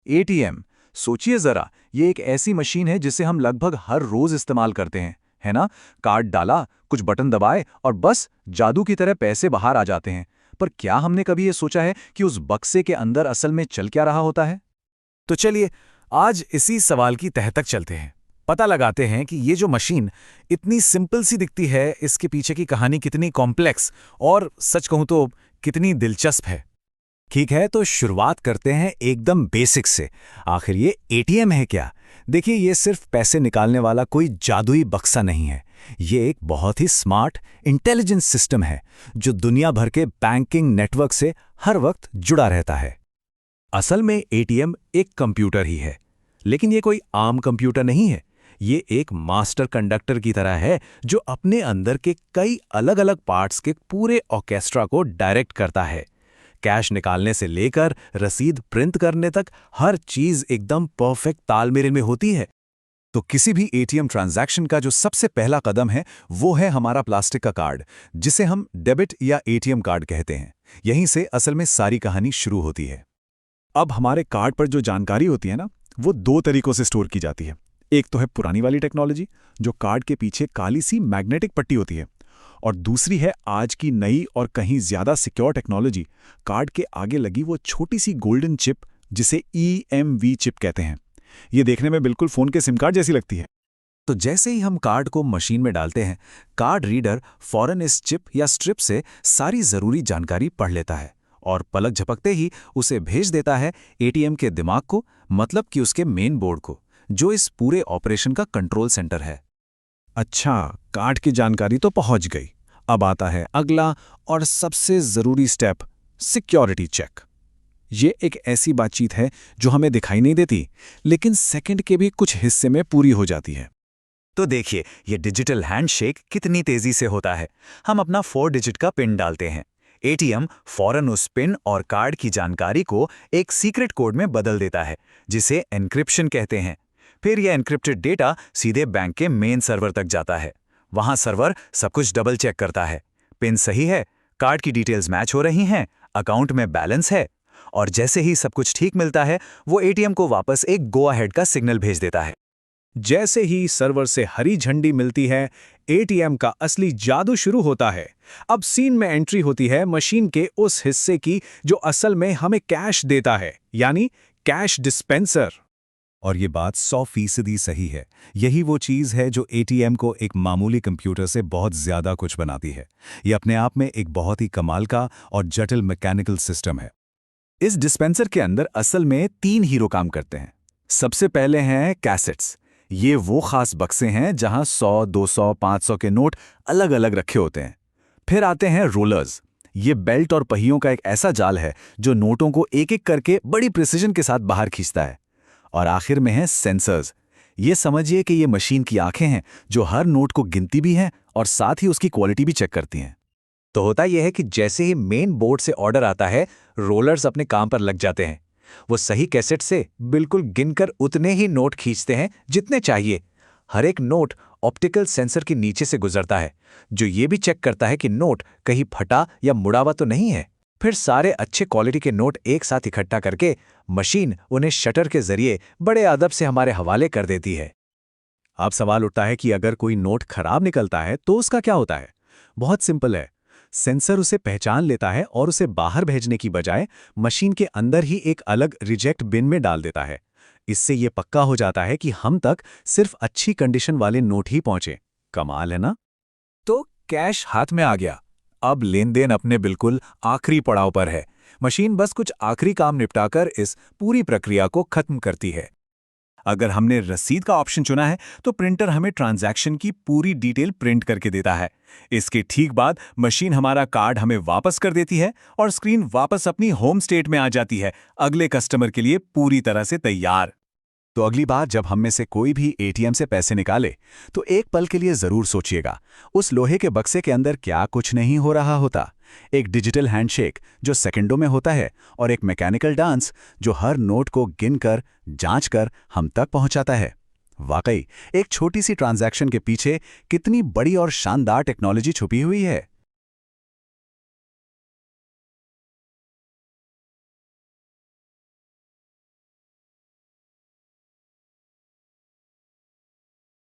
ATM. सोचिए जरा, ये एक ऐसी मशीन है जिसे हम लगभग हर रोज इस्तेमाल करते हैं, है ना? कार्ड डाला, कुछ बटन दबाए और बस जादू की तरह पैसे बाहर आ जाते हैं। पर क्या हमने कभी ये सोचा है कि उस बक्से के अंदर असल में चल क्या रहा होता है? तो चलिए आज इसी सवाल की तह तक चलते हैं। पता लगाते हैं कि ये जो मशीन इतनी सिंपल सी दिखती है, इसके पीछे की कहानी कितनी कॉम्प्लेक्स और सच कहूं तो कितनी दिलचस्प है। ठीक है, तो शुरुआत करते हैं एकदम बेसिक से। आखिर ये एटीएम है क्या? देखिए, ये सिर्फ पैसे निकालने वाला कोई जादुई बक्सा नहीं है। ये एक बहुत ही स्मार्ट इंटेलिजेंस सिस्टम है जो दुनिया भर के बैंकिंग नेटवर्क से हर वक्त जुड़ा रहता है। असल में एटीएम एक कंप्यूटर ही है, लेकिन ये कोई आम कंप्यूटर नहीं है। ये एक मास्टर कंडक्टर की तरह है जो अपने अंदर के कई अलग अलग पार्ट्स के पूरे ऑर्केस्ट्रा को डायरेक्ट करता है। कैश निकालने से लेकर रसीद प्रिंट करने तक हर चीज एकदम परफेक्ट तालमेल में होती है। तो किसी भी एटीएम ट्रांजैक्शन का जो सबसे पहला कदम है वो है हमारा प्लास्टिक का कार्ड, जिसे हम डेबिट या एटीएम कार्ड कहते हैं। यहीं से असल में सारी कहानी शुरू होती है। अब हमारे कार्ड पर जो जानकारी होती है ना, वो दो तरीकों से स्टोर की जाती है। एक तो है पुरानी वाली टेक्नोलॉजी, जो कार्ड के पीछे काली सी मैग्नेटिक पट्टी होती है, और दूसरी है आज की नई और कहीं ज्यादा सिक्योर टेक्नोलॉजी, कार्ड के आगे लगी वो छोटी सी गोल्डन चिप जिसे EMV चिप कहते हैं। ये देखने में बिल्कुल फोन के सिम कार्ड जैसी लगती है। तो जैसे ही हम कार्ड को मशीन में डालते हैं, कार्ड रीडर फौरन इस चिप या स्ट्रिप से सारी जरूरी जानकारी पढ़ लेता है और पलक झपकते ही उसे भेज देता है एटीएम के दिमाग को, मतलब कि उसके मेन बोर्ड को, जो इस पूरे ऑपरेशन का कंट्रोल सेंटर है। अच्छा, कार्ड की जानकारी तो पहुंच गई। अब आता है अगला और सबसे जरूरी स्टेप, सिक्योरिटी चेक। ये एक ऐसी बातचीत है जो हमें दिखाई नहीं देती, लेकिन सेकंड के भी कुछ हिस्से में पूरी हो जाती है। तो देखिए, ये डिजिटल हैंडशेक कितनी तेजी से होता है। हम अपना 4 डिजिट का पिन डालते हैं, एटीएम फौरन उस पिन और कार्ड की जानकारी को एक सीक्रेट कोड में बदल देता है, जिसे एन्क्रिप्शन कहते हैं। फिर यह एन्क्रिप्टेड डेटा सीधे बैंक के मेन सर्वर तक जाता है। वहां सर्वर सब कुछ डबल चेक करता है, पिन सही है, कार्ड की डिटेल्स मैच हो रही हैं, अकाउंट में बैलेंस है, और जैसे ही सब कुछ ठीक मिलता है, वो एटीएम को वापस एक गो अहेड का सिग्नल भेज देता है। जैसे ही सर्वर से हरी झंडी मिलती है, एटीएम का असली जादू शुरू होता है। अब सीन में एंट्री होती है मशीन के उस हिस्से की जो असल में हमें कैश देता है, यानी कैश डिस्पेंसर। और ये बात 100% सही है। यही वो चीज़ है जो एटीएम को एक मामूली कंप्यूटर से बहुत ज़्यादा कुछ बनाती है। ये अपने आप में एक बहुत ही कमाल का और जटिल मैकेनिकल सिस्टम है। इस डिस्पेंसर के अंदर असल में 3 हीरो काम करते हैं। सबसे पहले हैं कैसेट्स। ये वो खास बक्से हैं जहां 100, 200, 500 के नोट अलग अलग रखे होते हैं। फिर आते हैं रोलर्स। ये बेल्ट और पहियों का एक ऐसा जाल है जो नोटों को एक एक करके बड़ी प्रिसिजन के साथ बाहर खींचता है। और आखिर में हैं सेंसर्स। ये समझिए कि ये मशीन की आंखें हैं जो हर नोट को गिनती भी हैं और साथ ही उसकी क्वालिटी भी चेक करती हैं। तो होता यह है कि जैसे ही मेन बोर्ड से ऑर्डर आता है, रोलर्स अपने काम पर लग जाते हैं। वो सही कैसेट से बिल्कुल गिनकर उतने ही नोट खींचते हैं जितने चाहिए। हर एक नोट ऑप्टिकल सेंसर के नीचे से गुजरता है, जो ये भी चेक करता है कि नोट कहीं फटा या मुड़ा हुआ तो नहीं है। फिर सारे अच्छे क्वालिटी के नोट एक साथ इकट्ठा करके मशीन उन्हें शटर के जरिए बड़े अदब से हमारे हवाले कर देती है। अब सवाल उठता है कि अगर कोई नोट खराब निकलता है तो उसका क्या होता है? बहुत सिंपल है। सेंसर उसे पहचान लेता है और उसे बाहर भेजने की बजाय मशीन के अंदर ही एक अलग रिजेक्ट बिन में डाल देता है। इससे ये पक्का हो जाता है कि हम तक सिर्फ अच्छी कंडीशन वाले नोट ही पहुंचे। कमाल है ना? तो कैश हाथ में आ गया। अब लेन देन अपने बिल्कुल आखिरी पड़ाव पर है। मशीन बस कुछ आखिरी काम निपटाकर इस पूरी प्रक्रिया को खत्म करती है। अगर हमने रसीद का ऑप्शन चुना है तो प्रिंटर हमें ट्रांजैक्शन की पूरी डिटेल प्रिंट करके देता है। इसके ठीक बाद मशीन हमारा कार्ड हमें वापस कर देती है और स्क्रीन वापस अपनी होम स्टेट में आ जाती है, अगले कस्टमर के लिए पूरी तरह से तैयार। तो अगली बार जब हम में से कोई भी एटीएम से पैसे निकाले तो एक पल के लिए जरूर सोचिएगा, उस लोहे के बक्से के अंदर क्या कुछ नहीं हो रहा होता। एक डिजिटल हैंडशेक जो सेकंडों में होता है और एक मैकेनिकल डांस जो हर नोट को गिनकर जांचकर हम तक पहुंचाता है। वाकई एक छोटी सी ट्रांजैक्शन के पीछे कितनी बड़ी और शानदार टेक्नोलॉजी छुपी हुई है।